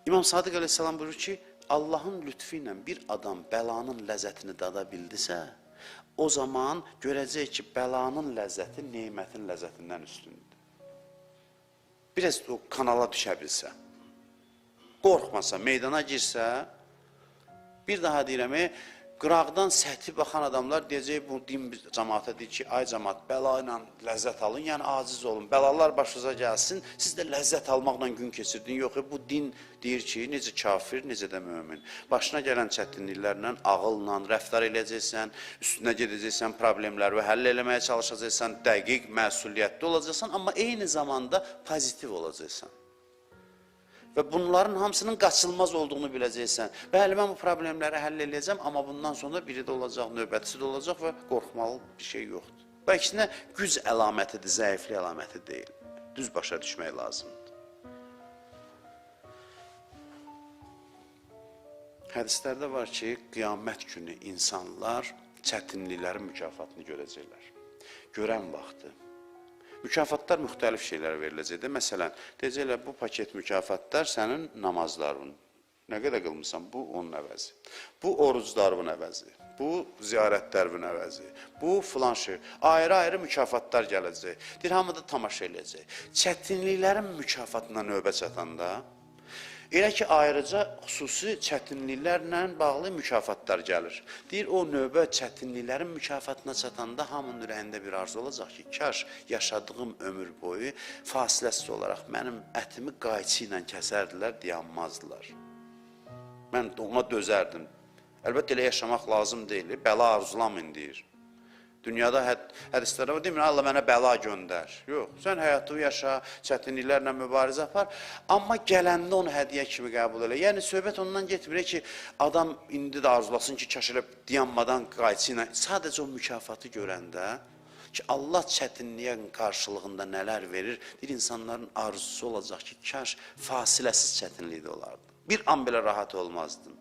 İmam Sadiq əleyhissalam buyurur ki, Allahın lütfü ilə bir adam bəlanın ləzzətini dada bildisə, o zaman görəcək ki, bəlanın ləzzəti nemətin ləzzətindən üstündür. Biraz o kanala düşə bilsə, qorxmasa, meydana girsə, bir daha deyirəm, qıraqdan səthi baxan adamlar deyəcək, bu din cəmaata deyir ki, ay cəmaat, bəla ilə ləzzət alın, yəni aciz olun, bəlalar başınıza gəlsin, siz də ləzzət almaqla gün keçirdin. Yox, bu din deyir ki, necə kafir, necə də mömin. Başına gələn çətinliklərlə, ağılla rəftar edəcəksən, üstünə gedəcəksən, problemləri həll eləməyə çalışacaqsan, dəqiq, məsuliyyətli olacaqsan, amma eyni zamanda pozitiv olacaqsan. Və bunların hamısının qaçılmaz olduğunu biləcəksən. Bəli, mən bu problemləri həll edəcəm, amma bundan sonra biri də olacaq, növbətisi də olacaq və qorxmalı bir şey yoxdur. Bu əksinə güc əlamətidir, zəiflik əlaməti deyil. Düz başa düşmək lazımdır. Hədislərdə var ki, qiyamət günü insanlar çətinliklərin mükafatını görəcəklər. Görən vaxtı. Mükafatlar müxtəlif şeylər veriləcəkdir. Məsələn, deyəcəklər, bu paket mükafatlar sənin namazların. Nə qədər qılmısan, bu onun əvəzi. Bu oruclarının əvəzi. Bu ziyarətlərin əvəzi. Bu filan şey. Ayrı-ayrı mükafatlar gələcək. Deyir, hamı da tamaşa eləyəcək. Çətinliklərin mükafatına növbə çatanda, elə ki, ayrıca xüsusi çətinliklərlə bağlı mükafatlar gəlir. Deyir, o növbə çətinliklərin mükafatına çatanda hamının ürəyində bir arzu olacaq ki, kaş yaşadığım ömür boyu fasiləsiz olaraq mənim ətimi qayçı ilə kəsərdilər, dayanmazdılar. Mən ona dözərdim. Əlbəttə, elə yaşamaq lazım deyil, bəla arzulamayın deyir. Dünyada hədislərdə var, demir, Allah mənə bəla göndər. Yox, sən həyatı yaşa, çətinliklərlə mübarizə apar, amma gələndə onu hədiyyə kimi qəbul elə. Yəni, söhbət ondan getmir ki, adam indi də arzulasın ki, kaş elə dayanmadan qayçı ilə, sadəcə o mükafatı görəndə ki, Allah çətinliyə qarşılığında nələr verir, bir insanların arzusu olacaq ki, kaş fasiləsiz çətinlikdə olardı. Bir an belə rahat olmazdım.